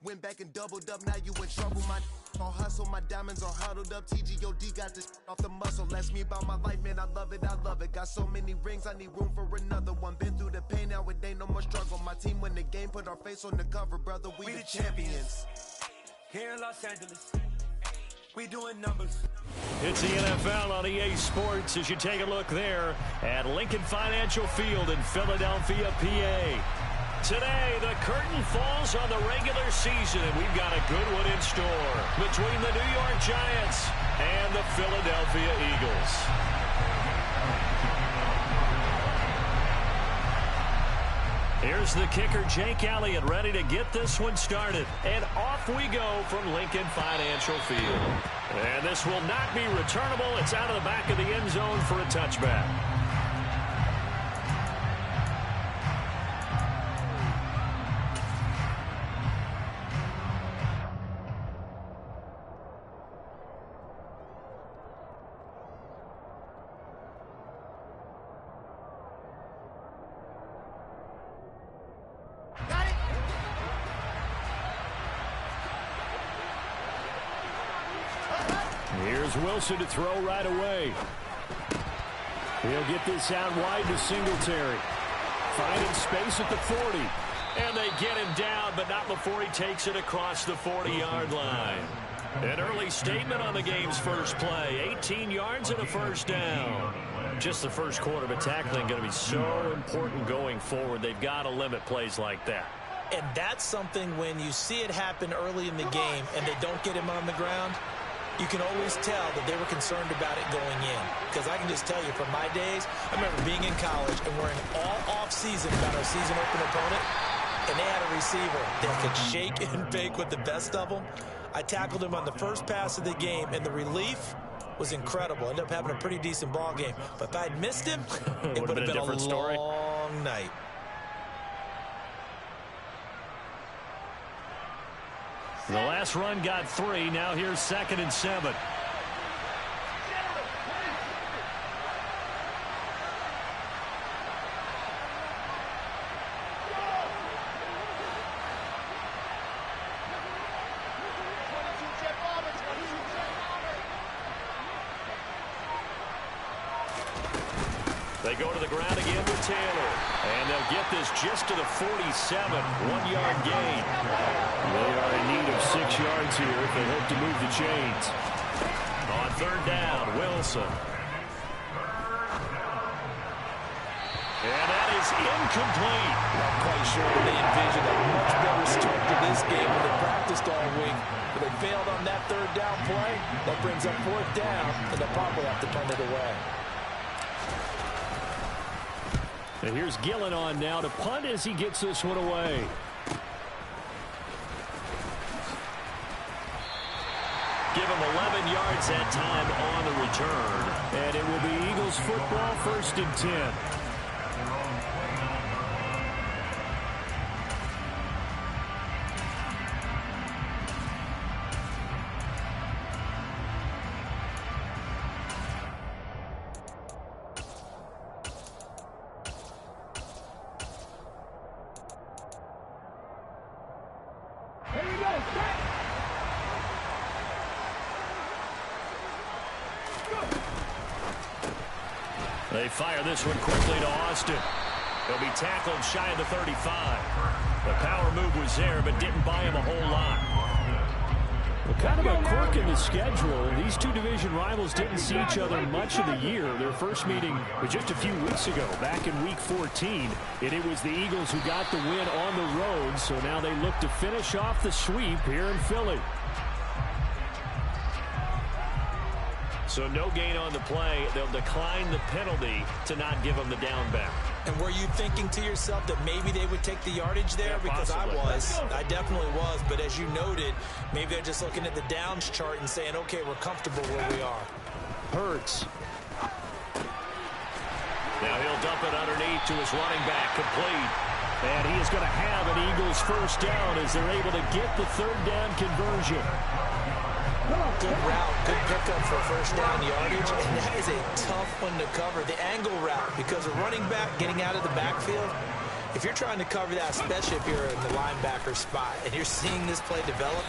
Went back and doubled up, now you in trouble. My all hustle, my diamonds all huddled up. TGOD got this off the muscle. That's me about my life, man, I love it, I love it. Got so many rings, I need room for another one. Been through the pain, now it ain't no more struggle. My team win the game, put our face on the cover, brother, we the champions. Here in Los Angeles, we doing numbers. It's the NFL on EA Sports as you take a look there at Lincoln Financial Field in Philadelphia, PA. Today, the curtain falls on the regular season, and we've got a good one in store between the New York Giants and the Philadelphia Eagles. Here's the kicker, Jake Elliott, ready to get this one started. And off we go from Lincoln Financial Field. And this will not be returnable. It's out of the back of the end zone for a touchback. Here's Wilson to throw right away. He'll get this out wide to Singletary. Finding space at the 40. And they get him down, but not before he takes it across the 40-yard line. An early statement on the game's first play. 18 yards and a first down. Just the first quarter, but tackling going to be so important going forward. They've got to limit plays like that. And that's something when you see it happen early in the game and they don't get him on the ground, you can always tell that they were concerned about it going in. Because I can just tell you from my days, I remember being in college and worrying all off-season about our season open opponent, and they had a receiver that could shake and bake with the best of them. I tackled him on the first pass of the game, and the relief was incredible. Ended up having a pretty decent ball game. But if I had missed him, it would have been a different story. Long night. The last run got 3. Now here's 2nd and 7. They go to the ground again with Taylor. And they'll get this just to the 47. 1-yard gain. They are in need of 6 yards here if they hope to move the chains. On 3rd down, Wilson. And that is incomplete. Not quite sure they envisioned a much better start to this game than they practiced all week. But they failed on that 3rd down play. That brings up 4th down, and they'll probably have to turn it away. And here's Gillen on now to punt as he gets this one away. Give him 11 yards that time on the return. And it will be Eagles football, 1st and 10. They fire this one quickly to Austin. He'll be tackled shy of the 35. The power move was there, but didn't buy him a whole lot. Well, kind of a quirk in the schedule. These two division rivals didn't see each other much of the year. Their first meeting was just a few weeks ago, back in Week 14. And it was the Eagles who got the win on the road, so now they look to finish off the sweep here in Philly. So no gain on the play. They'll decline the penalty to not give them the down back. And were you thinking to yourself that maybe they would take the yardage there? Yeah, because possibly. I definitely was. But as you noted, maybe they're just looking at the downs chart and saying, okay, we're comfortable where we are. Hurts. Now he'll dump it underneath to his running back, complete. And he is going to have an Eagles first down as they're able to get the 3rd down conversion. Good route, good pickup for first down yardage, and that is a tough one to cover. The angle route, because a running back getting out of the backfield, If you're trying to cover that, especially if you're in the linebacker spot and you're seeing this play develop,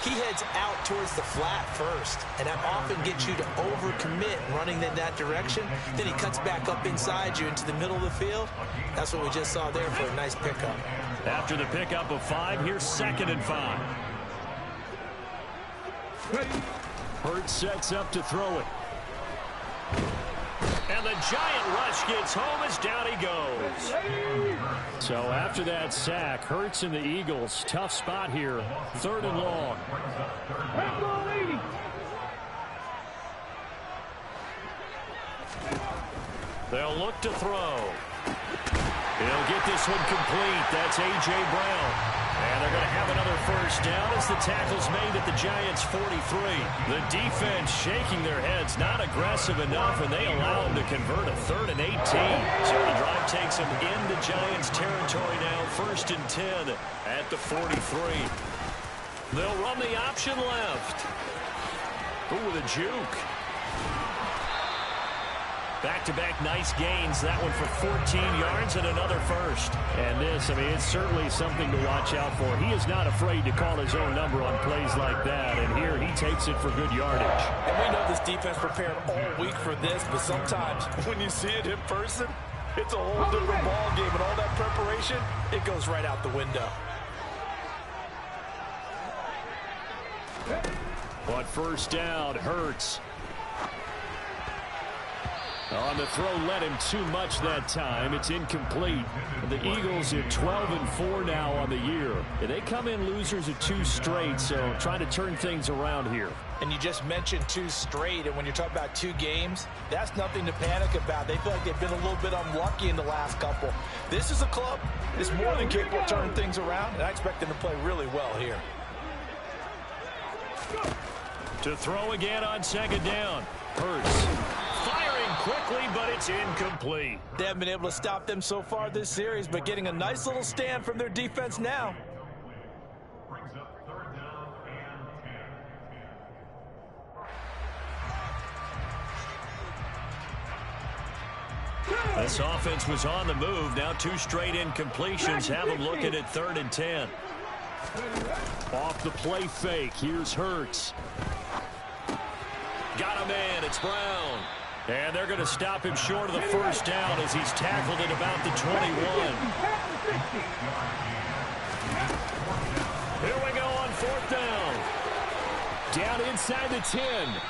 he heads out towards the flat first, and that often gets you to overcommit running in that direction. Then he cuts back up inside you into the middle of the field. That's what we just saw there for a nice pickup. After the pickup of 5, here's 2nd and 5. Hurts sets up to throw it. And the giant rush gets home as down he goes. So after that sack, Hurts and the Eagles, tough spot here. 3rd and long. They'll look to throw. He'll get this one complete. That's A.J. Brown. And they're going to have another first down as the tackle's made at the Giants' 43. The defense shaking their heads, not aggressive enough, and they allow them to convert a 3rd and 18. So the drive takes them into Giants territory now, 1st and 10 at the 43. They'll run the option left. Ooh, with a juke. Back-to-back nice gains. That one for 14 yards and another first. And this, I mean, it's certainly something to watch out for. He is not afraid to call his own number on plays like that. And here he takes it for good yardage. And we know this defense prepared all week for this, but sometimes when you see it in person, it's a whole different ball game. And all that preparation, it goes right out the window. On first down, Hurts. On the throw, led him too much that time. It's incomplete. The Eagles are 12-4 now on the year. And they come in losers of 2 straight, so trying to turn things around here. And you just mentioned 2 straight, and when you're talking about 2 games, that's nothing to panic about. They feel like they've been a little bit unlucky in the last couple. This is a club that's more than capable of turning things around, and I expect them to play really well here. To throw again on 2nd down. Hurts. Firing quickly, but it's incomplete. They haven't been able to stop them so far this series, but getting a nice little stand from their defense now. This offense was on the move. Now 2 straight incompletions have them looking at 3rd and 10. Off the play fake. Here's Hurts. Got a man. It's Brown. And they're going to stop him short of the first down as he's tackled at about the 21. Here we go on 4th down. Down inside the 10.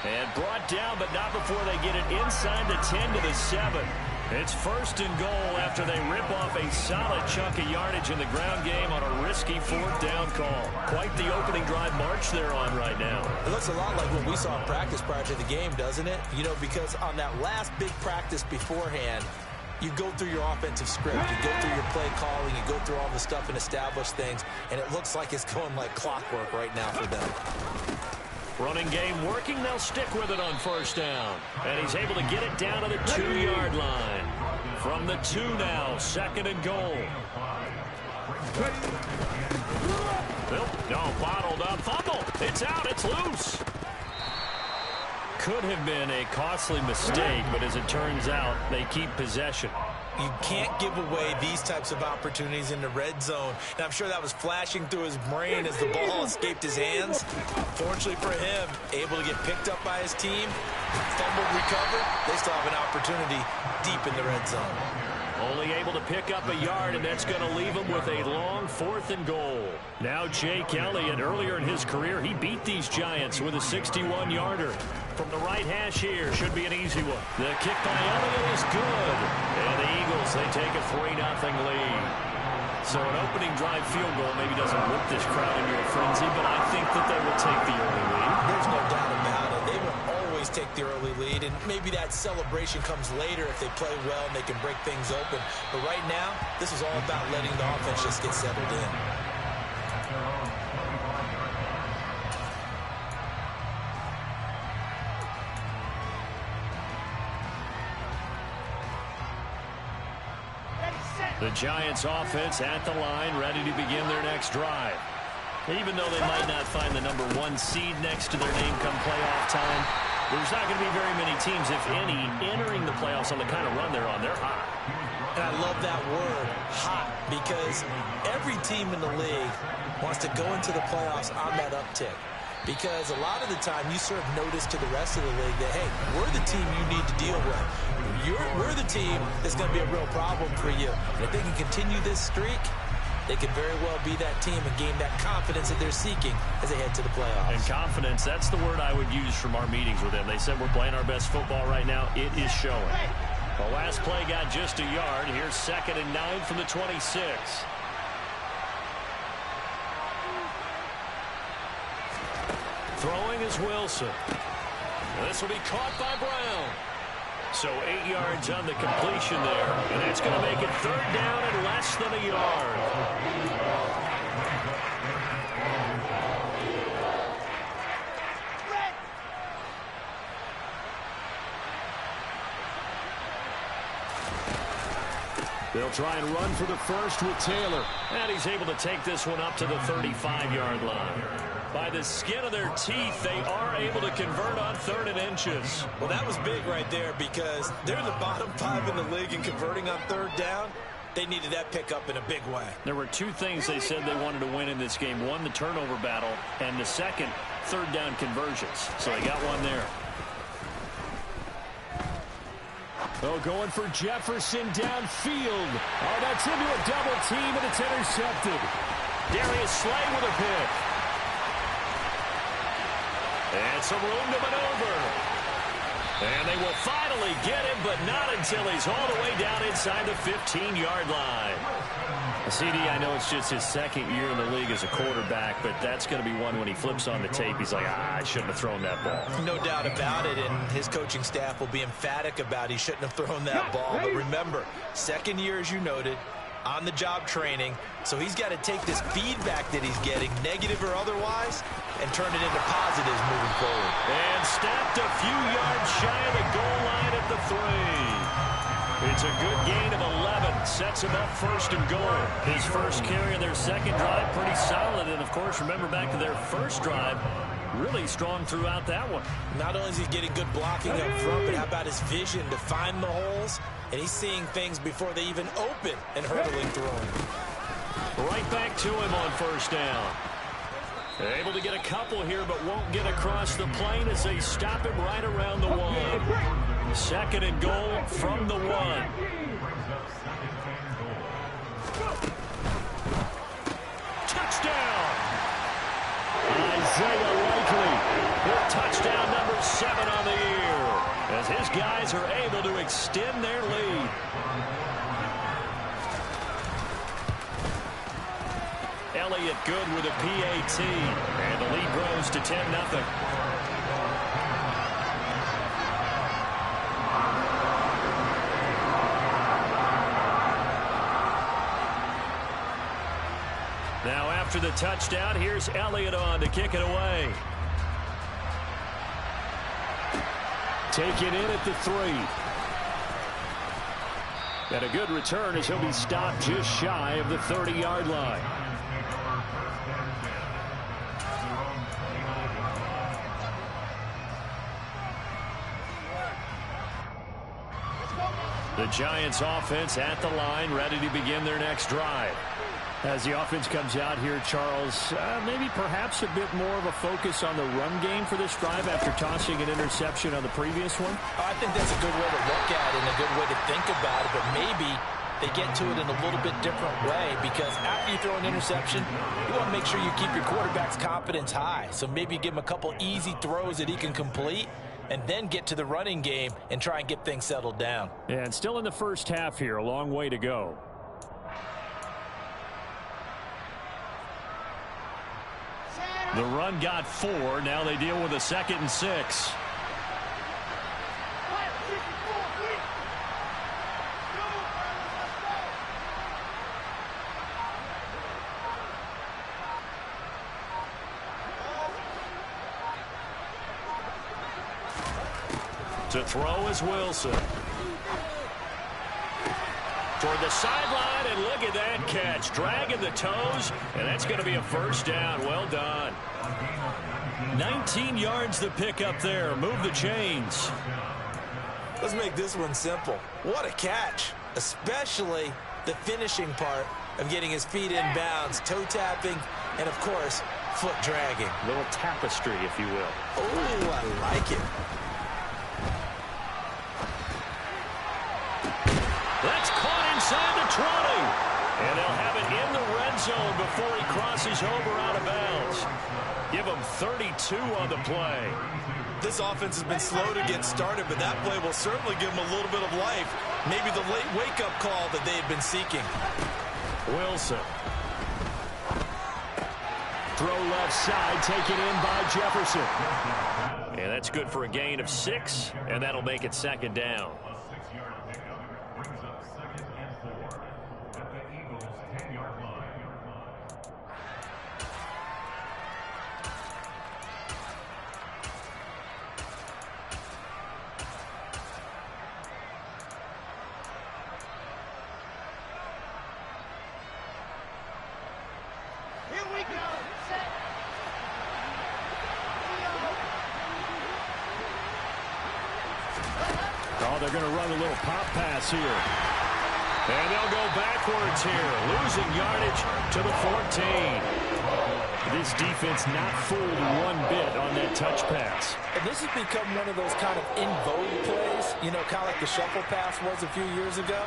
And brought down, but not before they get it inside the 10 to the 7. It's 1st and goal after they rip off a solid chunk of yardage in the ground game on a risky 4th down call. Quite the opening drive march they're on right now. It looks a lot like what we saw in practice prior to the game, doesn't it? You know, because on that last big practice beforehand, you go through your offensive script, you go through your play calling, you go through all the stuff and establish things, and it looks like it's going like clockwork right now for them. Running game working. They'll stick with it on 1st down. And he's able to get it down to the 2-yard line. From the 2 now, 2nd and goal. No, bottled up. Fumble. It's out. It's loose. Could have been a costly mistake, but as it turns out, they keep possession. You can't give away these types of opportunities in the red zone. And I'm sure that was flashing through his brain as the ball escaped his hands. Fortunately for him, able to get picked up by his team, fumbled, recovered. They still have an opportunity deep in the red zone. Only able to pick up a yard, and that's going to leave him with a long 4th and goal. Now Jake Elliott, earlier in his career, he beat these Giants with a 61-yarder. From the right hash here, should be an easy one. The kick by Elliott is good. And the Eagles, they take a 3-0 lead. So an opening drive field goal maybe doesn't whip this crowd into a frenzy, but I think that they will take the early lead. There's no doubt about it. They will always take the early lead, and maybe that celebration comes later if they play well and they can break things open. But right now, this is all about letting the offense just get settled in. The Giants offense at the line, ready to begin their next drive. Even though they might not find the number 1 seed next to their name come playoff time, there's not going to be very many teams, if any, entering the playoffs on the kind of run they're on. They're hot. And I love that word, hot, because every team in the league wants to go into the playoffs on that uptick. Because a lot of the time you serve notice to the rest of the league that, hey, we're the team you need to deal with. We're the team that's going to be a real problem for you. And if they can continue this streak, they could very well be that team and gain that confidence that they're seeking as they head to the playoffs. And confidence, that's the word I would use from our meetings with them. They said we're playing our best football right now. It is showing. The last play got just a yard. Here's 2nd and 9 from the 26. Throwing is Wilson. This will be caught by Brown. So 8 yards on the completion there. And that's going to make it 3rd down and less than a yard. They'll try and run for the first with Taylor. And he's able to take this one up to the 35-yard line. By the skin of their teeth, they are able to convert on 3rd and inches. Well, that was big right there because they're the bottom 5 in the league in converting on 3rd down. They needed that pickup in a big way. There were 2 things they said they wanted to win in this game. One, the turnover battle, and the second, 3rd down conversions. So they got one there. Oh, going for Jefferson downfield. Oh, that's into a double team, and it's intercepted. Darius Slay with a pick. And some room to maneuver. And they will finally get him, but not until he's all the way down inside the 15-yard line. CD, I know it's just his 2nd year in the league as a quarterback, but that's going to be one when he flips on the tape. He's like, I shouldn't have thrown that ball. No doubt about it, and his coaching staff will be emphatic about he shouldn't have thrown that ball. But remember, 2nd year, as you noted, on-the-job training, so he's got to take this feedback that he's getting, negative or otherwise, and turn it into positives moving forward. And stepped a few yards shy of the goal line at the 3. It's a good gain of 11. Sets him up 1st and goal. His first carry of their 2nd drive, pretty solid. And, of course, remember back to their 1st drive, really strong throughout that one. Not only is he getting good blocking up front, but how about his vision to find the holes? And he's seeing things before they even open and hurdling through them. Right back to him on 1st down. Able to get a couple here, but won't get across the plane as they stop him right around the 1. 2nd and goal from the 1. Touchdown! Isaiah Likely with touchdown number 7 on the year as his guys are able to extend their lead. Elliott good with a PAT, and the lead grows to 10-0. Now after the touchdown, here's Elliott on to kick it away. Taken in at the 3. And a good return as he'll be stopped just shy of the 30-yard line. The Giants offense at the line, ready to begin their next drive. As the offense comes out here, Charles, maybe perhaps a bit more of a focus on the run game for this drive after tossing an interception on the previous one? I think that's a good way to look at it and a good way to think about it, but maybe they get to it in a little bit different way because after you throw an interception, you want to make sure you keep your quarterback's confidence high. So maybe give him a couple easy throws that he can complete and then get to the running game and try and get things settled down. And still in the first half here, a long way to go. The run got 4. Now they deal with a 2nd and 6. To throw is Wilson. Toward the sideline, and look at that catch. Dragging the toes, and that's going to be a 1st down. Well done. 19 yards to pick up there. Move the chains. Let's make this one simple. What a catch. especially the finishing part of getting his feet in bounds, toe tapping, and, of course, foot dragging. A little tapestry, if you will. Oh, I like it. That's caught inside the 20. And they'll have it in the red zone before he crosses over out of bounds. Give him 32 on the play. This offense has been slow to get started, but that play will certainly give them a little bit of life. Maybe the late wake-up call that they had been seeking. Wilson. Throw left side, taken in by Jefferson. And that's good for a gain of 6, and that'll make it second down. They're going to run a little pop pass here. And they'll go backwards here, losing yardage to the 14. This defense not fooled one bit on that touch pass. And this has become one of those kind of in vogue plays, you know, kind of like the shuffle pass was a few years ago.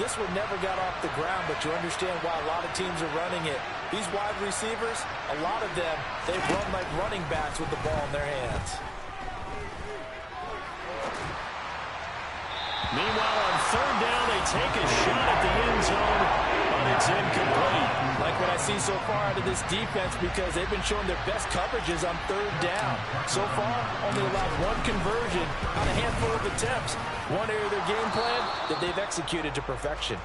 This one never got off the ground, but you understand why a lot of teams are running it. These wide receivers, a lot of them, they've run like running backs with the ball in their hands. Meanwhile, on third down, they take a shot at the end zone, but it's incomplete. Like what I see so far out of this defense, because they've been showing their best coverages on third down. So far, only allowed one conversion on a handful of attempts. One area of their game plan that they've executed to perfection.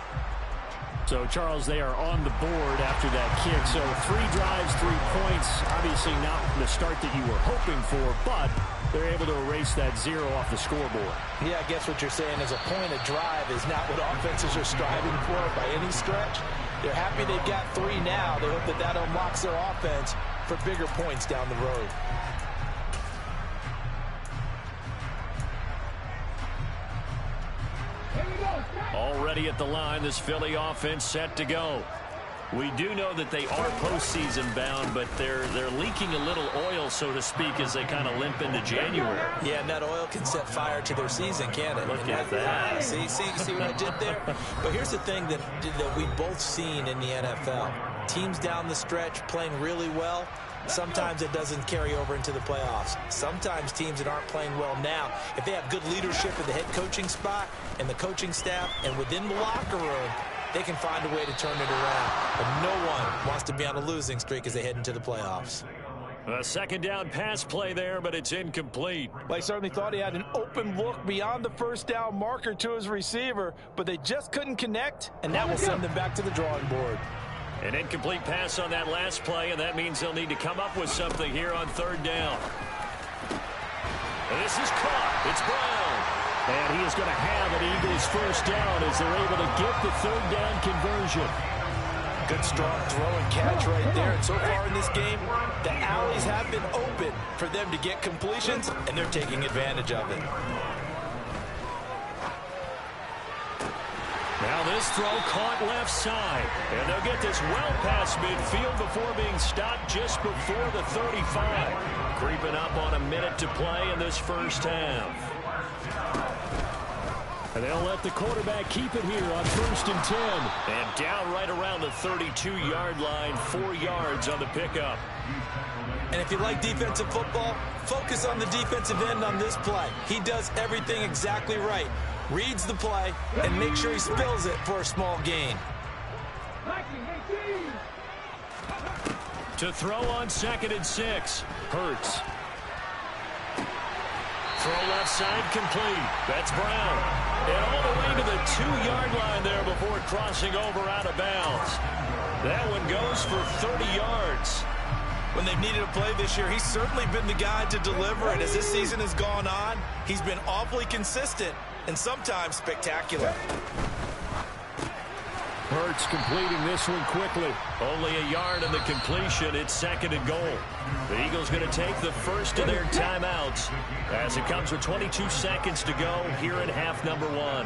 So, Charles, they are on the board after that kick. So 3 drives, 3 points. Obviously not the start that you were hoping for, but they're able to erase that 0 off the scoreboard. Yeah, I guess what you're saying is a point of drive is not what offenses are striving for by any stretch. They're happy they've got 3 now. They hope that that unlocks their offense for bigger points down the road. Already at the line, this Philly offense set to go. We do know that they are postseason bound, but they're leaking a little oil, so to speak, as they kind of limp into January. Yeah, and that oil can set fire to their season, can't it? Look at that. See what I did there? But here's the thing that we've both seen in the NFL. Teams down the stretch playing really well. Sometimes it doesn't carry over into the playoffs. Sometimes teams that aren't playing well now, if they have good leadership at the head coaching spot and the coaching staff and within the locker room, they can find a way to turn it around. But no one wants to be on a losing streak as they head into the playoffs. A second down pass play there, but it's incomplete. Well, he certainly thought he had an open look beyond the first down marker to his receiver, but they just couldn't connect, and that will send them back to the drawing board. An incomplete pass on that last play, and that means they'll need to come up with something here on third down. And this is caught. It's Brown. And he is going to have an Eagles first down as they're able to get the third down conversion. Good strong throw and catch right there. And so far in this game, the alleys have been open for them to get completions, and they're taking advantage of it. Now this throw caught left side. And they'll get this well past midfield before being stopped just before the 35. Creeping up on a minute to play in this first half. And they'll let the quarterback keep it here on 1st and 10. And down right around the 32-yard line, 4 yards on the pickup. And if you like defensive football, focus on the defensive end on this play. He does everything exactly right. Reads the play and makes sure he spills it for a small gain. To throw on 2nd and 6. Hurts. Throw left side complete. That's Brown. And all the way to the 2-yard line there before crossing over out of bounds. That one goes for 30 yards. When they've needed a play this year, he's certainly been the guy to deliver. And as this season has gone on, he's been awfully consistent and sometimes spectacular. Hurts completing this one quickly. Only a yard on the completion. It's 2nd and goal. The Eagles going to take the first of their timeouts as it comes with 22 seconds to go here in half number 1.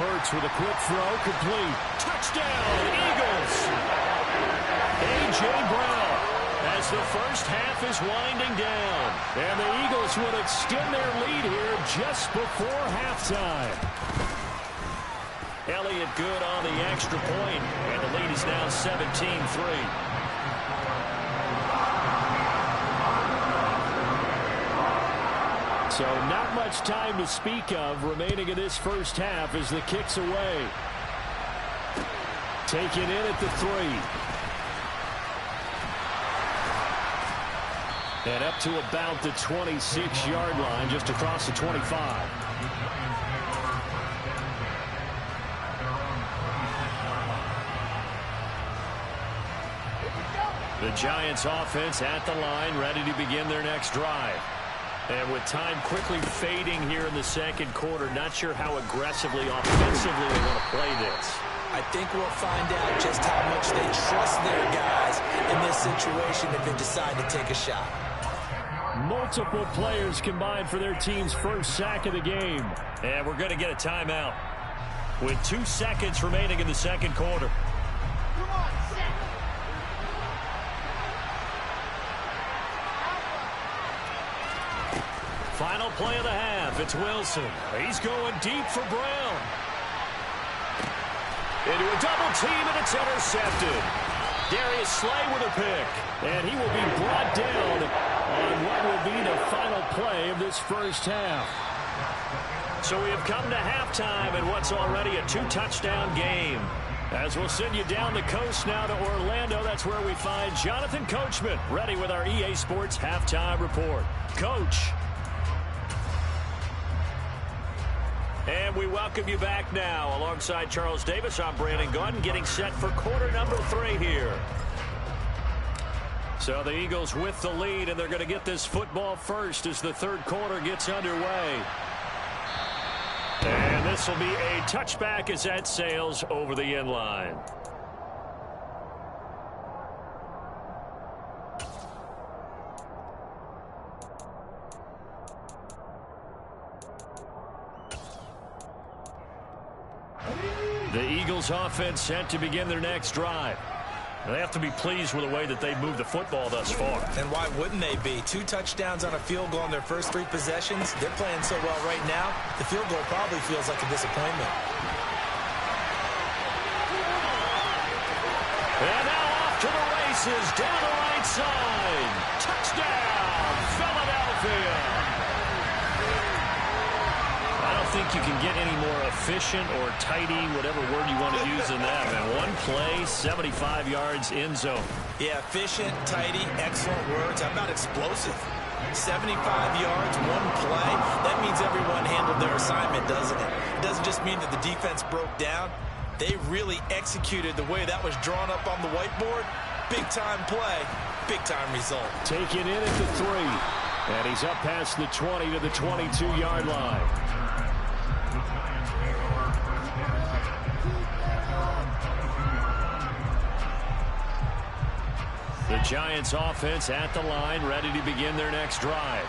Hurts with a quick throw, complete. Touchdown, Eagles! A.J. Brown as the first half is winding down. And the Eagles would extend their lead here just before halftime. Elliott good on the extra point, and the lead is now 17-3. So not much time to speak of remaining in this first half as the kick's away. Taken in at the 3. And up to about the 26-yard line, just across the 25. The Giants offense at the line, ready to begin their next drive. And with time quickly fading here in the second quarter, not sure how aggressively, offensively they want to play this. I think we'll find out just how much they trust their guys in this situation if they decide to take a shot. Multiple players combined for their team's first sack of the game. And we're going to get a timeout with 2 seconds remaining in the second quarter. Final play of the half. It's Wilson. He's going deep for Brown. Into a double team, and it's intercepted. Darius Slay with a pick. And he will be brought down on what will be the final play of this first half. So we have come to halftime in what's already a 2-touchdown game. As we'll send you down the coast now to Orlando, that's where we find Jonathan Coachman, ready with our EA Sports Halftime Report. Coach. And we welcome you back now. Alongside Charles Davis, I'm Brandon Gunn, getting set for quarter number 3 here. So the Eagles with the lead, and they're going to get this football first as the third quarter gets underway. And this will be a touchback as that sails over the end line. The Eagles offense set to begin their next drive. They have to be pleased with the way that they've moved the football thus far. And why wouldn't they be? 2 touchdowns on a field goal in their first 3 possessions. They're playing so well right now, the field goal probably feels like a disappointment. And now off to the races, down the right side. Touchdown, Philadelphia. I don't think you can get any more efficient or tidy, whatever word you want to use in that, man. One play, 75 yards, end zone. Yeah, efficient, tidy, excellent words. How about explosive? 75 yards, one play. That means everyone handled their assignment, doesn't it? It doesn't just mean that the defense broke down. They really executed the way that was drawn up on the whiteboard. Big-time play, big-time result. Taken in at the 3. And he's up past the 20 to the 22-yard line. The Giants offense at the line, ready to begin their next drive.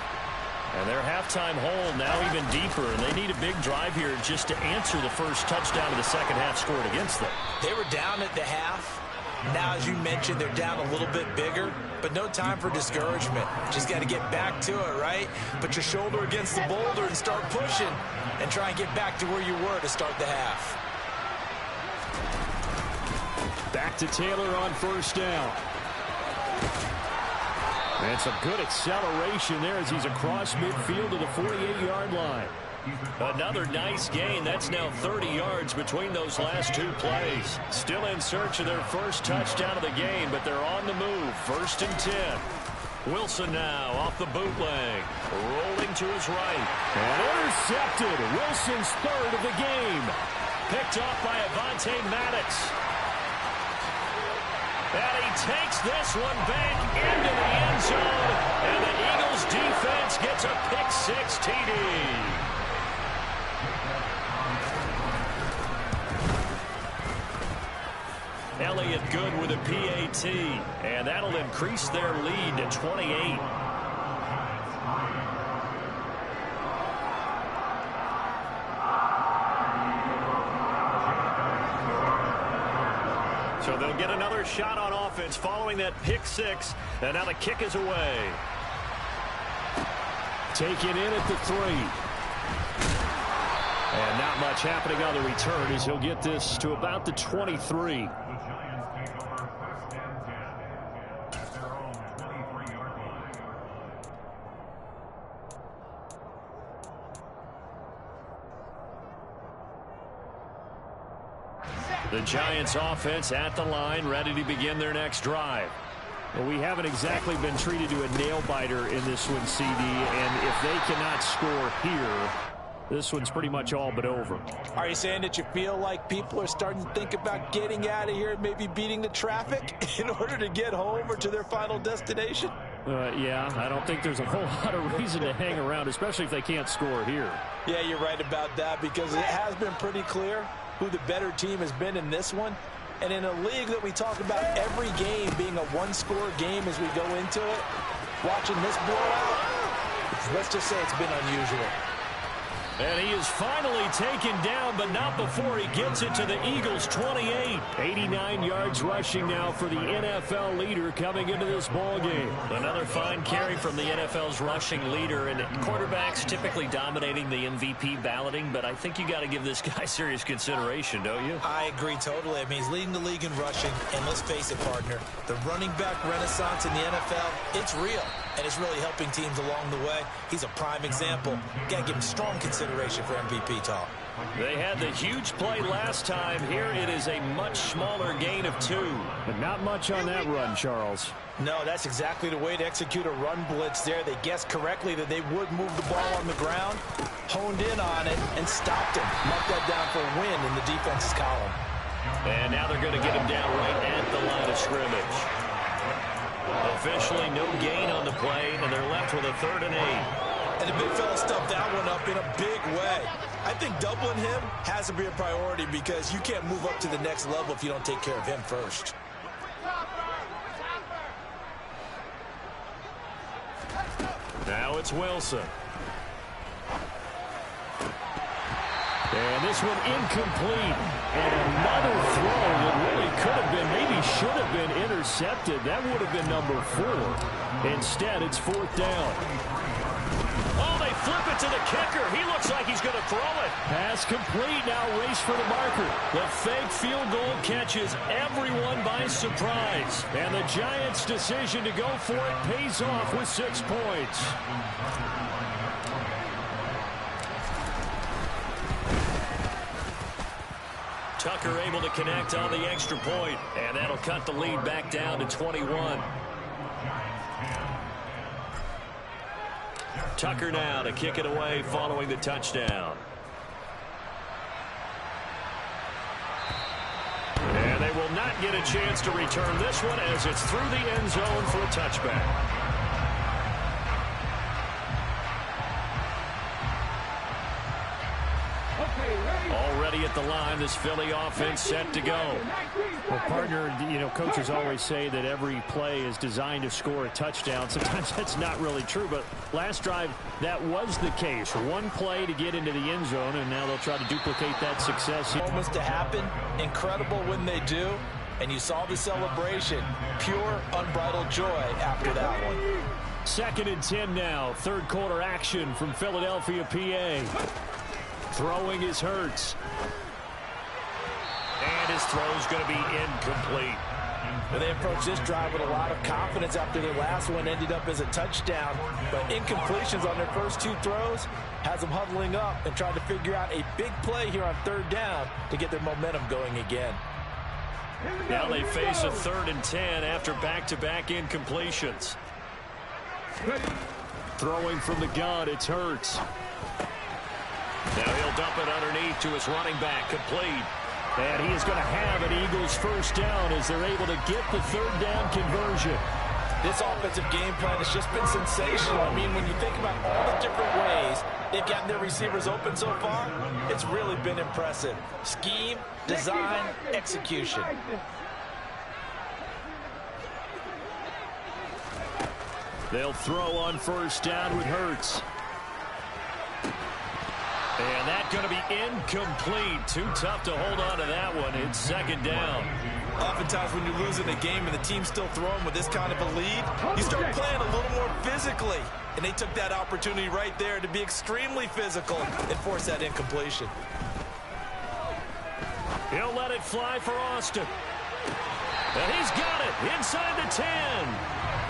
And their halftime hole now even deeper, and they need a big drive here just to answer the first touchdown of the second half scored against them. They were down at the half. Now, as you mentioned, they're down a little bit bigger, but no time for discouragement. Just got to get back to it, right? Put your shoulder against the boulder and start pushing, and try and get back to where you were to start the half. Back to Taylor on first down. And some good acceleration there as he's across midfield to the 48-yard line. Another nice gain. That's now 30 yards between those last 2 plays. Still in search of their first touchdown of the game, but they're on the move. 1st and 10. Wilson now off the bootleg. Rolling to his right. And intercepted. Wilson's 3rd of the game. Picked off by Avonte Maddox. And he takes this one back into the end zone. And the Eagles defense gets a pick-6 TD. Elliott good with a PAT. And that'll increase their lead to 28. They'll get another shot on offense following that pick six, and now the kick is away. Taken in at the 3. And not much happening on the return as he'll get this to about the 23. The Giants offense at the line, ready to begin their next drive. Well, we haven't exactly been treated to a nail-biter in this one, CD, and if they cannot score here, this one's pretty much all but over. Are you saying that you feel like people are starting to think about getting out of here and maybe beating the traffic in order to get home or to their final destination? Yeah, I don't think there's a whole lot of reason to hang around, especially if they can't score here. Yeah, you're right about that, because it has been pretty clear who the better team has been in this one. And in a league that we talk about every game being a one-score game as we go into it, watching this blowout, let's just say it's been unusual. And he is finally taken down, but not before he gets it to the Eagles' 28. 89 yards rushing now for the NFL leader coming into this ball game. Another fine carry from the NFL's rushing leader, and quarterbacks typically dominating the MVP balloting, but I think you got to give this guy serious consideration, don't you? I agree totally. I mean, he's leading the league in rushing, and let's face it, partner, the running back renaissance in the NFL, it's real, and it's really helping teams along the way. He's a prime example. Got to give him strong consideration for MVP talk. They had the huge play last time. Here it is a much smaller gain of 2. But not much on that run, Charles. No, that's exactly the way to execute a run blitz there. They guessed correctly that they would move the ball on the ground, honed in on it, and stopped him. Marked that down for a win in the defense's column. And now they're going to get him down right at the line of scrimmage. Officially no gain on the play, and they're left with a 3rd and 8. And the big fella stuffed that one up in a big way. I think doubling him has to be a priority, because you can't move up to the next level if you don't take care of him first. Now it's Wilson. And this one incomplete. And another throw that really could have been, maybe should have been intercepted. That would have been number 4. Instead, it's 4th down. Oh, they flip it to the kicker. He looks like he's going to throw it. Pass complete. Now race for the marker. The fake field goal catches everyone by surprise. And the Giants' decision to go for it pays off with 6 points. Tucker able to connect on the extra point, and that'll cut the lead back down to 21. Tucker now to kick it away following the touchdown. And they will not get a chance to return this one as it's through the end zone for a touchback. Already at the line, this Philly offense set to go. Well, partner, you know, coaches always say that every play is designed to score a touchdown. Sometimes that's not really true, but last drive, that was the case. One play to get into the end zone, and now they'll try to duplicate that success. Moments to happen, incredible when they do, and you saw the celebration. Pure, unbridled joy after that one. 2nd and 10 now. 3rd quarter action from Philadelphia, PA. Throwing is Hurts. And his throw's going to be incomplete. And they approached this drive with a lot of confidence after their last one ended up as a touchdown. But incompletions on their first 2 throws has them huddling up and trying to figure out a big play here on 3rd down to get their momentum going again. Now they face a 3rd and 10 after back-to-back incompletions. Throwing from the gun, it's Hurts. Now he'll dump it underneath to his running back, complete. And he is going to have an Eagles 1st down as they're able to get the 3rd down conversion. This offensive game plan has just been sensational. I mean, when you think about all the different ways they've gotten their receivers open so far, it's really been impressive. Scheme, design, execution. They'll throw on 1st down with Hurts. And that's going to be incomplete. Too tough to hold on to that one. It's 2nd down. Oftentimes when you're losing a game and the team's still throwing with this kind of a lead, you start playing a little more physically. And they took that opportunity right there to be extremely physical and force that incompletion. He'll let it fly for Austin. And he's got it inside the 10.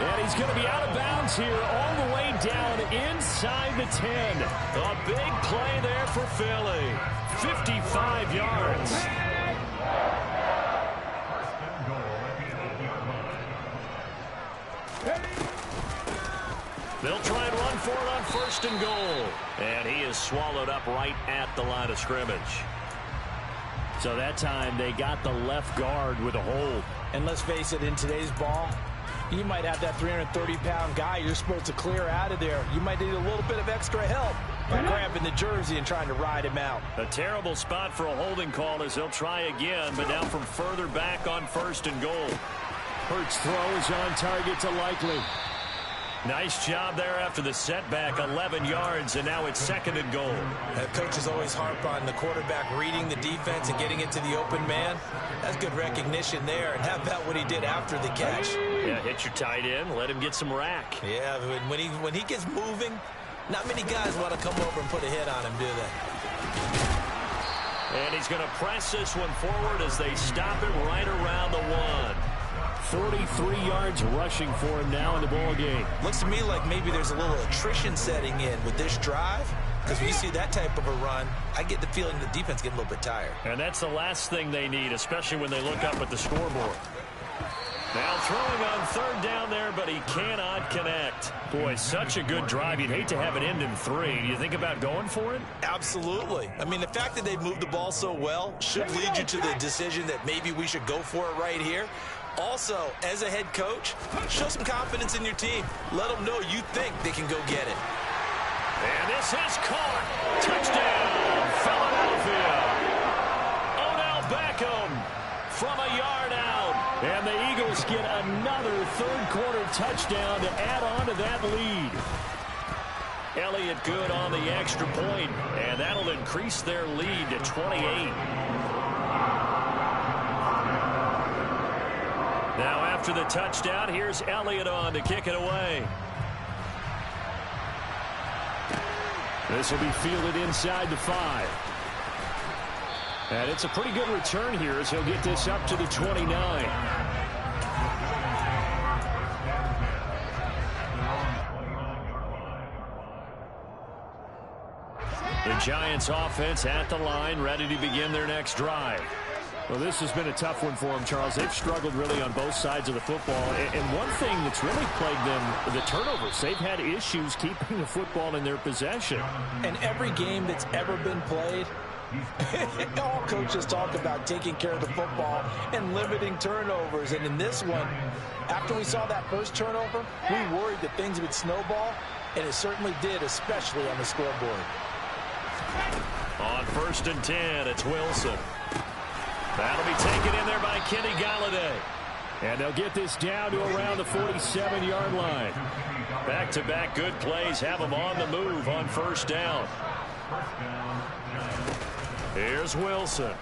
And he's going to be out of bounds here all the way down inside the 10. A big play there for Philly. 55 yards. They'll try and run for it on 1st and goal. And he is swallowed up right at the line of scrimmage. So that time they got the left guard with a hold. And let's face it, in today's ball, you might have that 330-pound guy you're supposed to clear out of there. You might need a little bit of extra help by grabbing the jersey and trying to ride him out. A terrible spot for a holding call as they'll try again, but now from further back on 1st and goal. Hurts throw is on target to Likely. Nice job there after the setback, 11 yards, and now it's 2nd and goal. Coaches always harp on the quarterback reading the defense and getting into the open man. That's good recognition there, and how about what he did after the catch? Yeah, hit your tight end, let him get some rack. Yeah, when he gets moving, not many guys want to come over and put a hit on him, do they? And he's going to press this one forward as they stop him right around the 1. 43 yards rushing for him now in the ball game. Looks to me like maybe there's a little attrition setting in with this drive, because when you see that type of a run, I get the feeling the defense getting a little bit tired. And that's the last thing they need, especially when they look up at the scoreboard. Now throwing on 3rd down there, but he cannot connect. Boy, such a good drive. You'd hate to have it end in 3. Do you think about going for it? Absolutely. I mean, the fact that they've moved the ball so well should lead you to the decision that maybe we should go for it right here. Also, as a head coach, show some confidence in your team. Let them know you think they can go get it. And this is caught. Touchdown, Philadelphia. Odell Beckham from a yard out. And the Eagles get another 3rd quarter touchdown to add on to that lead. Elliott good on the extra point, and that'll increase their lead to 28. Now after the touchdown, here's Elliott on to kick it away. This will be fielded inside the 5. And it's a pretty good return here as he'll get this up to the 29. The Giants offense at the line, ready to begin their next drive. Well, this has been a tough one for them, Charles. They've struggled really on both sides of the football. And one thing that's really plagued them, the turnovers. They've had issues keeping the football in their possession. And every game that's ever been played, all coaches talk about taking care of the football and limiting turnovers. And in this one, after we saw that first turnover, we worried that things would snowball, and it certainly did, especially on the scoreboard. On 1st and 10, it's Wilson. That'll be taken in there by Kenny Golladay. And they'll get this down to around the 47-yard line. Back-to-back good plays have them on the move on 1st down. Here's Wilson.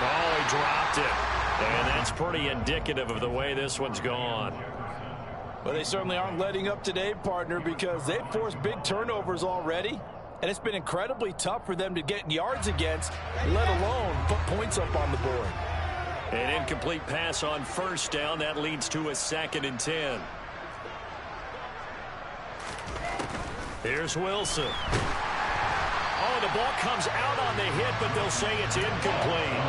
Oh, he dropped it. And that's pretty indicative of the way this one's gone. Well, they certainly aren't letting up today, partner, because they've forced big turnovers already. And it's been incredibly tough for them to get yards against, let alone put points up on the board. An incomplete pass on 1st down. That leads to a 2nd and 10. Here's Wilson. Oh, the ball comes out on the hit, but they'll say it's incomplete.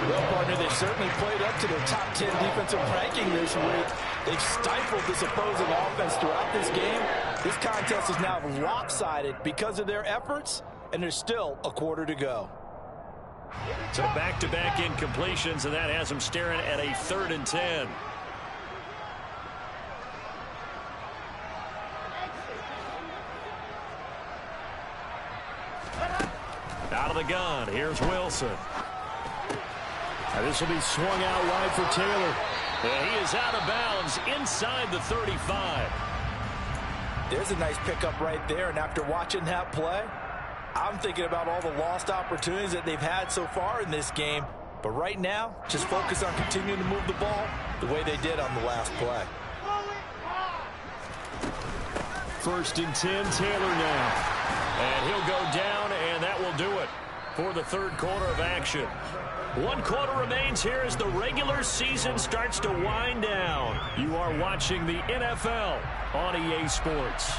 Well, partner, they've certainly played up to their top 10 defensive ranking this week. They've stifled this opposing offense throughout this game. This contest is now lopsided because of their efforts, and there's still a quarter to go. So back-to-back incompletions, and that has them staring at a 3rd and 10. Out of the gun, here's Wilson. Now this will be swung out wide for Taylor. And he is out of bounds inside the 35. There's a nice pickup right there, and after watching that play, I'm thinking about all the lost opportunities that they've had so far in this game. But right now, just focus on continuing to move the ball the way they did on the last play. 1st and 10, Taylor now. And he'll go down, and that will do it for the third quarter of action. 1 quarter remains here as the regular season starts to wind down. You are watching the NFL on EA Sports.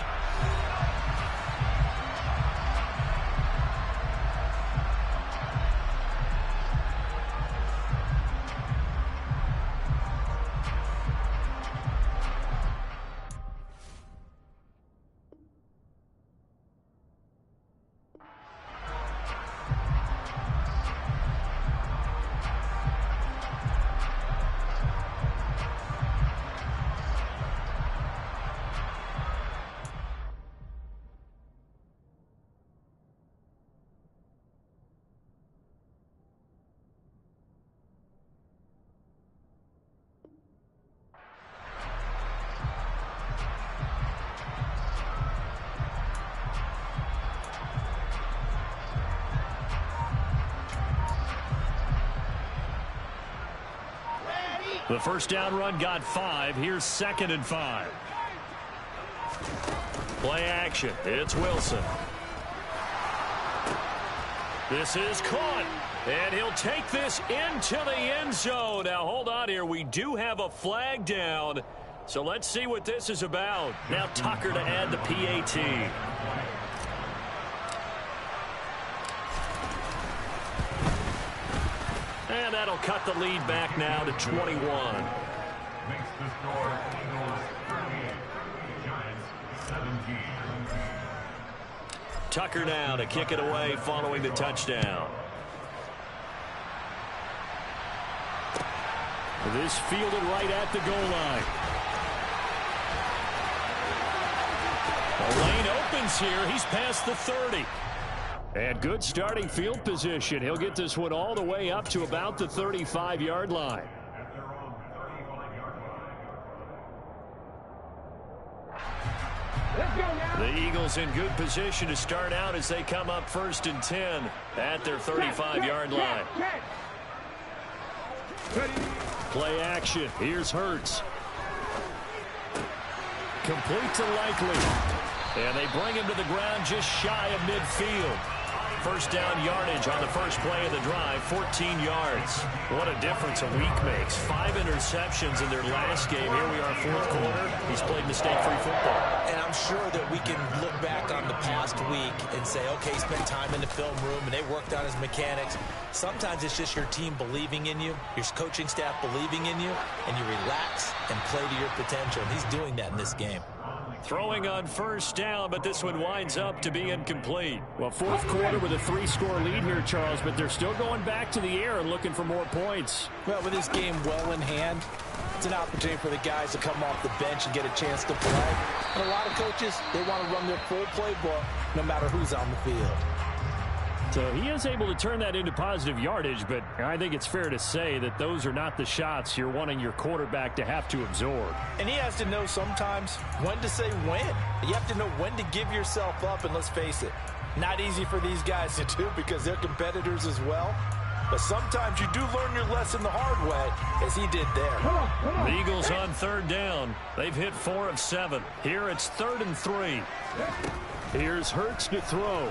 The first down run got 5. Here's 2nd and 5. Play action. It's Wilson. This is caught. And he'll take this into the end zone. Now, hold on here. We do have a flag down. So let's see what this is about. Now Tucker to add the PAT. And that'll cut the lead back now to 21. Makes the score Eagles 38, Giants 17. Tucker now to kick it away following the touchdown. This fielded right at the goal line. The lane opens here. He's past the 30. And good starting field position. He'll get this one all the way up to about the 35-yard line. The Eagles in good position to start out as they come up 1st and 10 at their 35-yard line. Play action. Here's Hurts. Complete to Likely. And they bring him to the ground just shy of midfield. First down yardage on the first play of the drive, 14 yards. What a difference a week makes. 5 interceptions in their last game. Here we are, 4th quarter. He's played mistake-free football. And I'm sure that we can look back on the past week and say, okay, he spent time in the film room and they worked on his mechanics. Sometimes it's just your team believing in you, your coaching staff believing in you, and you relax and play to your potential. And he's doing that in this game. Throwing on first down, but this one winds up to be incomplete. Well, 4th quarter with a 3-score lead here, Charles, but they're still going back to the air and looking for more points. Well, with this game well in hand, it's an opportunity for the guys to come off the bench and get a chance to play. And a lot of coaches, they want to run their full playbook no matter who's on the field. So he is able to turn that into positive yardage, but I think it's fair to say that those are not the shots you're wanting your quarterback to have to absorb. And he has to know sometimes when to say when. You have to know when to give yourself up, and let's face it, not easy for these guys to do because they're competitors as well. But sometimes you do learn your lesson the hard way, as he did there. The Eagles on 3rd down. They've hit 4 of 7. Here it's 3rd and 3. Here's Hurts to throw.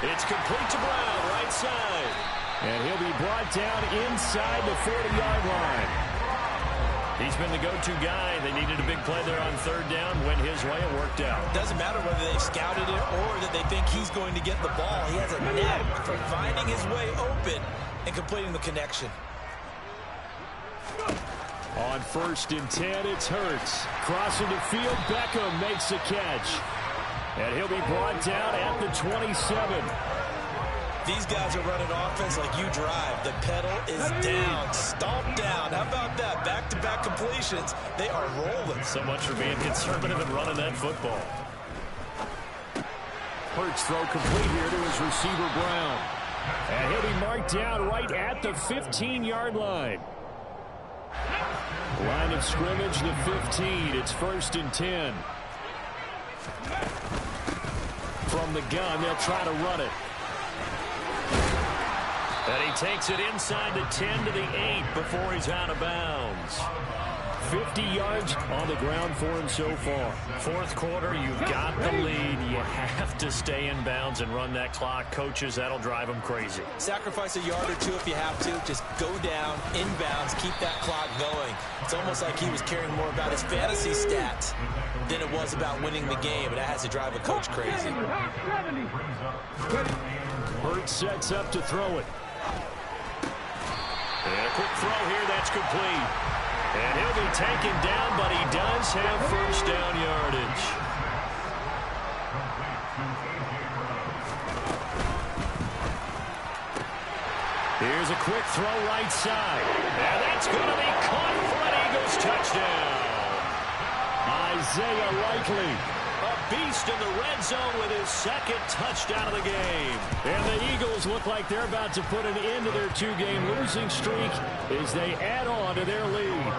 It's complete to Brown, right side. And he'll be brought down inside the 40-yard line. He's been the go-to guy. They needed a big play there on 3rd down. Went his way. It worked out. Doesn't matter whether they scouted it or that they think he's going to get the ball. He has a knack for finding his way open and completing the connection. On 1st and 10, it's Hurts. Crossing the field, Beckham makes a catch. And he'll be brought down at the 27. These guys are running offense like you drive. The pedal is down, stomped down. How about that? Back-to-back completions. They are rolling. So much for being conservative and running that football. Hurts throw complete here to his receiver, Brown. And he'll be marked down right at the 15-yard line. Line of scrimmage, the 15. It's 1st and 10. From the gun, they'll try to run it. And he takes it inside the 10 to the 8 before he's out of bounds. 50 yards on the ground for him so far. Fourth quarter, you've got the lead. You have to stay in bounds and run that clock. Coaches, that'll drive them crazy. Sacrifice a yard or two if you have to. Just go down, inbounds, keep that clock going. It's almost like he was caring more about his fantasy stats than it was about winning the game, and that has to drive a coach crazy. Hurts sets up to throw it. And a quick throw here, that's complete. And he'll be taken down, but he does have first down yardage. Here's a quick throw right side. And that's going to be caught for an Eagles touchdown. Isaiah Likely. A beast in the red zone with his second touchdown of the game. And the Eagles look like they're about to put an end to their two-game losing streak as they add on to their lead.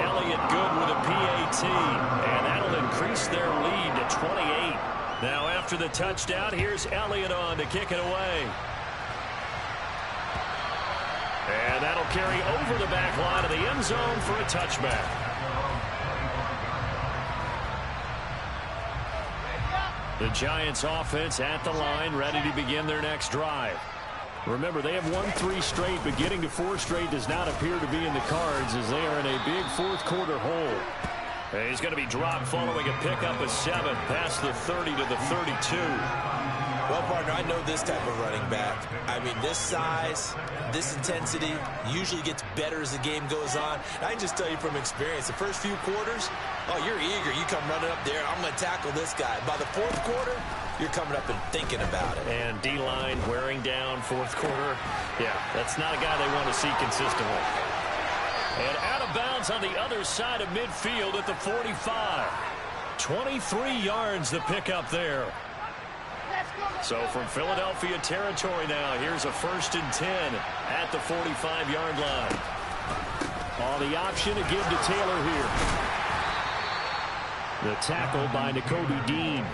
Elliott good with a PAT, and that'll increase their lead to 28. Now after the touchdown, here's Elliott on to kick it away. And that'll carry over the back line of the end zone for a touchback. The Giants offense at the line, ready to begin their next drive. Remember, they have won 3 straight, but getting to 4 straight does not appear to be in the cards as they are in a big fourth quarter hole. And he's going to be dropped following a pickup of 7 past the 30 to the 32. Well, partner, I know this type of running back. I mean, this size, this intensity usually gets better as the game goes on. And I can just tell you from experience, the first few quarters, oh, you're eager. You come running up there, I'm going to tackle this guy. By the fourth quarter, you're coming up and thinking about it. And D-line wearing down fourth quarter. Yeah, that's not a guy they want to see consistently. And out of bounds on the other side of midfield at the 45. 23 yards the pickup there. So from Philadelphia territory now, here's a 1st and 10 at the 45-yard line. The option to give to Taylor here. The tackle by Nakobe Dean.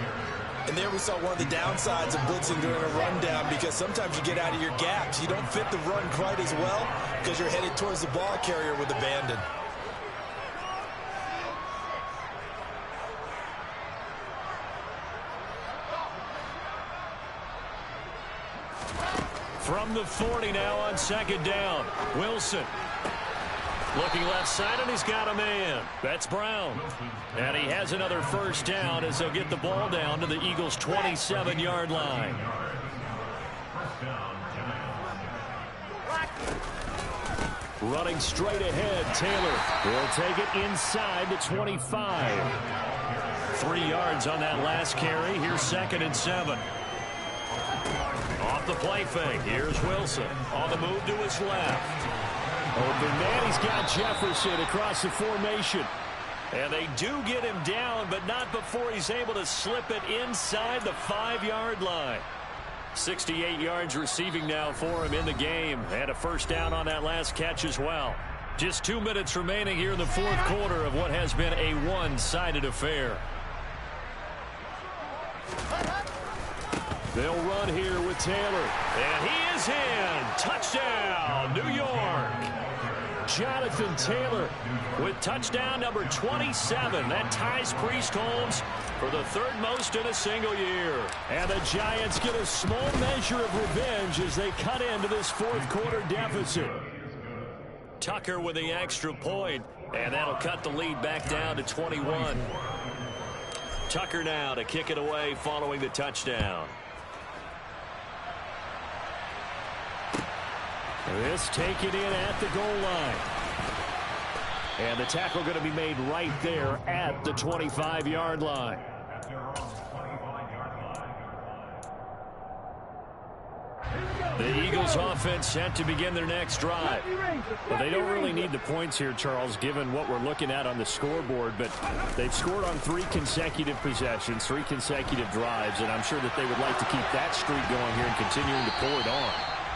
And there we saw one of the downsides of blitzing during a rundown, because sometimes you get out of your gaps. You don't fit the run quite as well because you're headed towards the ball carrier with abandon. From the 40 now on 2nd down. Wilson looking left side, and he's got a man. That's Brown. And he has another 1st down as they'll get the ball down to the Eagles' 27-yard line. Running straight ahead, Taylor will take it inside the 25. 3 yards on that last carry. Here's 2nd and 7. Off the play fake. Here's Wilson on the move to his left. Open man, he's got Jefferson across the formation. And they do get him down, but not before he's able to slip it inside the 5-yard line. 68 yards receiving now for him in the game. And a 1st down on that last catch as well. Just 2 minutes remaining here in the fourth quarter of what has been a one-sided affair. They'll run here with Taylor. And he is in. Touchdown, New York. Jonathan Taylor with touchdown number 27. That ties Priest Holmes for the 3rd most in a single year. And the Giants get a small measure of revenge as they cut into this fourth quarter deficit. Tucker with the extra point, and that'll cut the lead back down to 21. Tucker now to kick it away following the touchdown. This taken in at the goal line. And the tackle going to be made right there at the 25-yard line. The Eagles offense set to begin their next drive. Well, they don't really need the points here, Charles, given what we're looking at on the scoreboard, but they've scored on 3 consecutive possessions, 3 consecutive drives, and I'm sure that they would like to keep that streak going here and continuing to pull it on.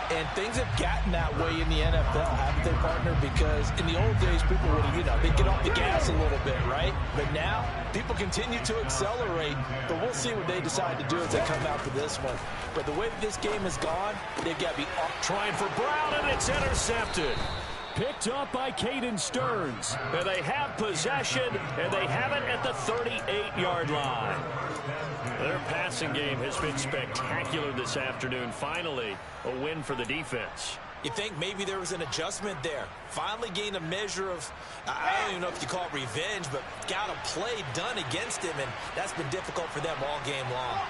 And things have gotten that way in the NFL, haven't they, partner? Because in the old days, people would, they'd get off the gas a little bit, right? But now, people continue to accelerate. But we'll see what they decide to do as they come out for this one. But the way that this game has gone, they've got to be trying for Brown, and it's intercepted. Picked up by Caden Stearns. And they have possession, and they have it at the 38-yard line. Their passing game has been spectacular this afternoon. Finally, a win for the defense. You think maybe there was an adjustment there. Finally gained a measure of, I don't even know if you call it revenge, but got a play done against him, and that's been difficult for them all game long.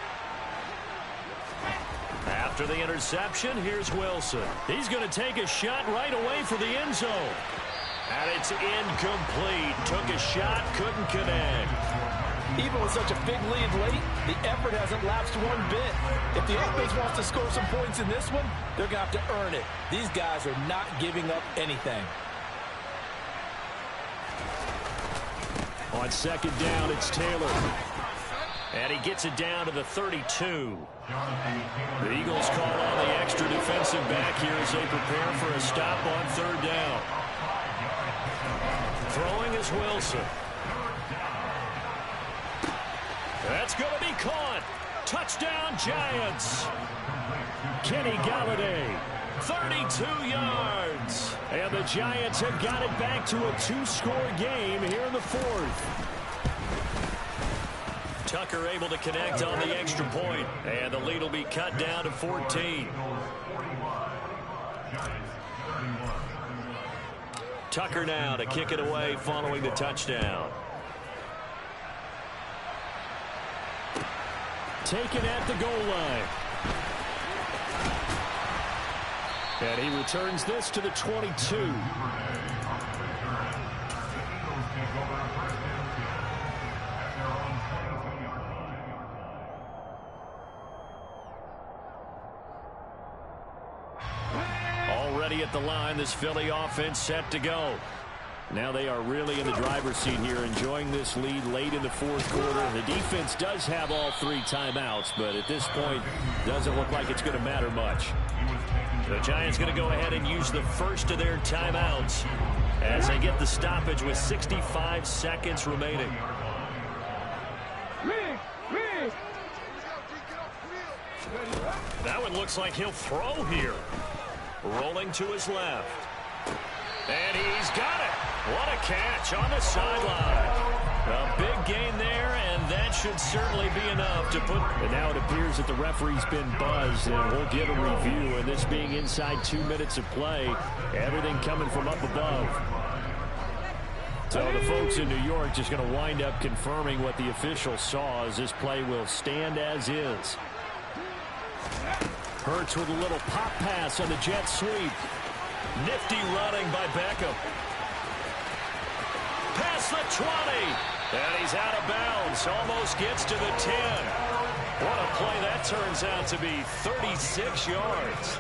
After the interception, here's Wilson. He's going to take a shot right away for the end zone. And it's incomplete. Took a shot, couldn't connect. Even with such a big lead late, the effort hasn't lapsed one bit. If the offense wants to score some points in this one, they're going to have to earn it. These guys are not giving up anything. On second down, it's Taylor. And he gets it down to the 32. The Eagles call on the extra defensive back here as they prepare for a stop on third down. Throwing is Wilson. That's going to be caught. Touchdown, Giants. Kenny Galladay, 32 yards. And the Giants have got it back to a two-score game here in the fourth. Tucker able to connect on the extra point, and the lead will be cut down to 14. Tucker now to kick it away following the touchdown. Taken at the goal line. And he returns this to the 22. Already at the line, this Philly offense set to go. Now they are really in the driver's seat here, enjoying this lead late in the fourth quarter. The defense does have all three timeouts, but at this point, doesn't look like it's going to matter much. The Giants going to go ahead and use the first of their timeouts as they get the stoppage with 65 seconds remaining. That one looks like he'll throw here. Rolling to his left. And he's got it. What a catch on the sideline. A big gain there, and that should certainly be enough to put. And now it appears that the referee's been buzzed, and we'll get a review. And this being inside 2 minutes of play, everything coming from up above. So the folks in New York just going to wind up confirming what the official saw, as this play will stand as is. Hurts with a little pop pass on the jet sweep. Nifty running by Beckham. Past the 20. And he's out of bounds. Almost gets to the 10. What a play that turns out to be. 36 yards.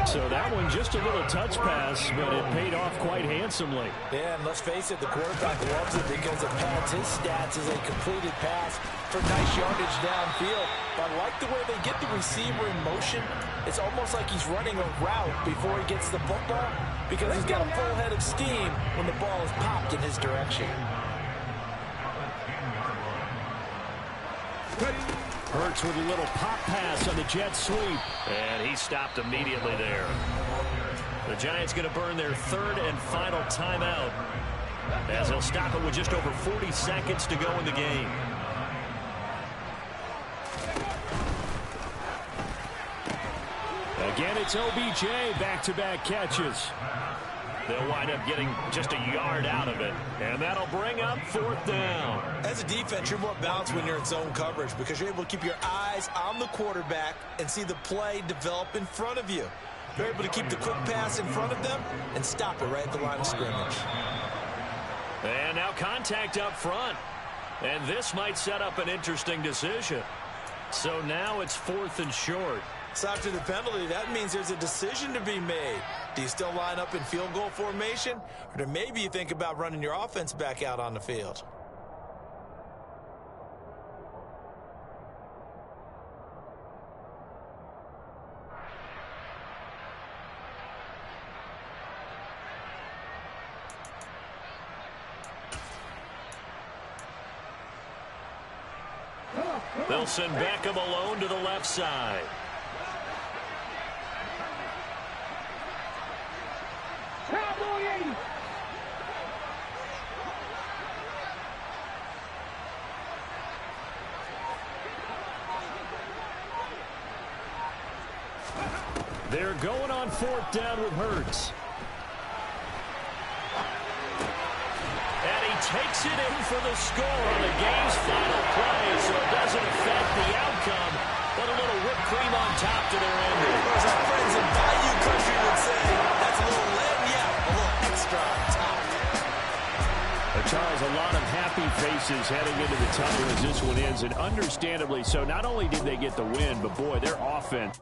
So that one just a little touch pass, but it paid off quite handsomely. Yeah, and let's face it, the quarterback loves it because it pads his stats as a completed pass for nice yardage downfield. But I like the way they get the receiver in motion. It's almost like he's running a route before he gets the football because he's got a full head of steam when the ball is popped in his direction. Hurts with a little pop pass on the jet sweep. And he stopped immediately there. The Giants going to burn their third and final timeout as they'll stop it with just over 40 seconds to go in the game. Again, it's OBJ, back-to-back catches. They'll wind up getting just a yard out of it, and that'll bring up fourth down. As a defense, you're more balanced when you're in zone coverage because you're able to keep your eyes on the quarterback and see the play develop in front of you. You're able to keep the quick pass in front of them and stop it right at the line of scrimmage. And now contact up front. And this might set up an interesting decision. So now it's 4th and short. So after the penalty, that means there's a decision to be made. Do you still line up in field goal formation? Or do maybe you think about running your offense back out on the field? They'll send Beckham alone to the left side. They're going on 4th down with Hurts. And he takes it in for the score on the game's final play, so it doesn't affect the outcome, but a little whipped cream on top to their ending. As our friends in Bayou Country would say, that's a little laying out, a little extra on top. Charles, a lot of happy faces heading into the tunnel as this one ends, and understandably so. Not only did they get the win, but boy, their offense.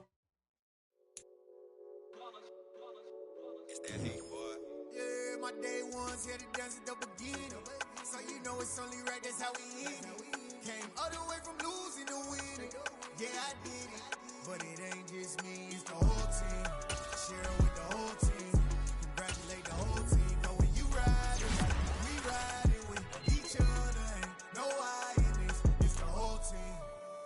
Yeah, my day ones here to dance at the beginning. So you know it's only right, that's how we end it. Came all the way from losing to winning. Yeah, I did it. But it ain't just me, it's the whole team. Share it with the whole team. Congratulate the whole team. Cause when you ride it, we ride it with each other. Ain't no I in this, it's the whole team.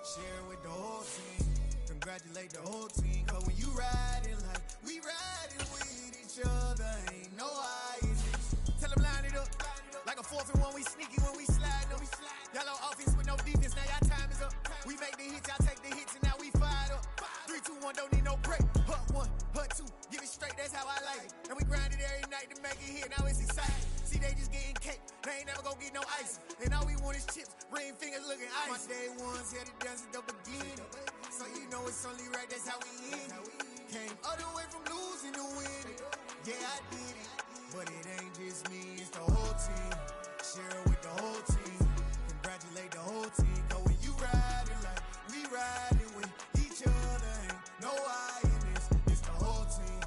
Share it with the whole team. Congratulate the whole team. Cause when you ride it like we ride it with each other, ain't no I in this. Tell them line it up. Like a 4th and 1, we sneaky when we slide up. Y'all on offense with no defense, now y'all time is up. We make the hits, y'all take the hits, and now we fired up. 3, 2, 1, don't need no break. Hut 1, hut 2, give it straight, that's how I like it. And we grind it every night to make it hit, now it's exciting. See, they just getting cake, they ain't never gonna get no ice. And all we want is chips, ring fingers looking ice. My day ones here to dance at the beginning. So you know it's only right, that's how we end it. Came all the way from losing to winning. Yeah, I did it. But it ain't just me, it's the whole team. Share it with the whole team. Congratulate the whole team. Cause when you ride it like we ride it with each other, ain't no I in this, it's the whole team.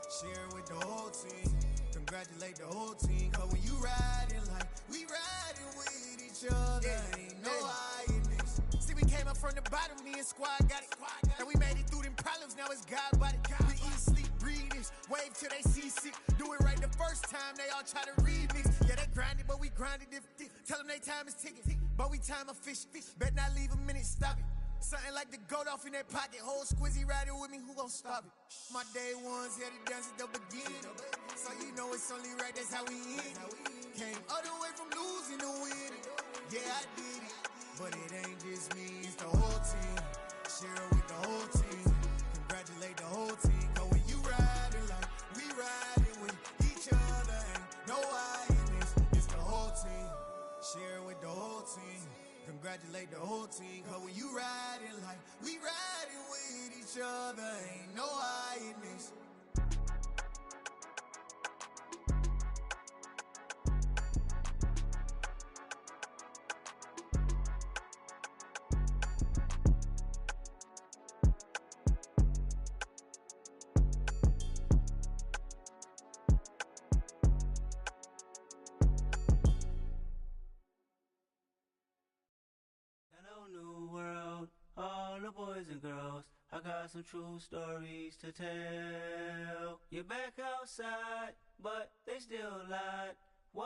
Share it with the whole team. Congratulate the whole team. Cause when you ride it like we ride it with each other, ain't no I in this. See, we came up from the bottom, me and squad got it. And we made it through them problems, now it's God body. We eat, sleep, breathe this, wave till they see sick. Do it right the first time, they all try to remix. Yeah, they grinded, but we grinded different. Tell them they time is ticking, but we time a fish. Bet not leave a minute, stop it. Something like the goat off in that pocket. Whole squizzy riding with me, who gon' stop it? My day ones here to dance at the beginning. So you know it's only right, that's how we end it. Came all the way from losing to winning. Yeah, I did it. But it ain't just me, it's the whole team. Share it with the whole team. Congratulate the whole team. Cause when you ride it like we ride it with each other, ain't no I in this, it's the whole team. Share it with the whole team. Congratulate the whole team. Cause when you ride it like we ride it with each other, ain't no I in this. New world, all the boys and girls, I got some true stories to tell. You're back outside, but they still lied. Whoa,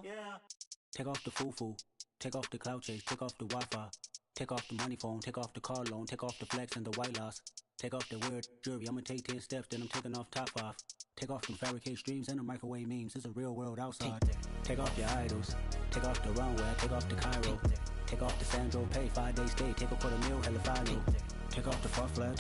yeah. Take off the foo-foo, take off the cloud chase, take off the Wi-Fi, take off the money phone, take off the car loan, take off the flex and the white loss, take off the weird jewelry. I'ma take 10 steps, then I'm taking off top 5. Take off them fabricated streams and the microwave memes. It's a real world outside. Take off your idols. Take off the runway. Take off the Cairo. Take off the Sandro Pay. 5 days stay. Take a quarter meal. Hella final. Take off the far flag.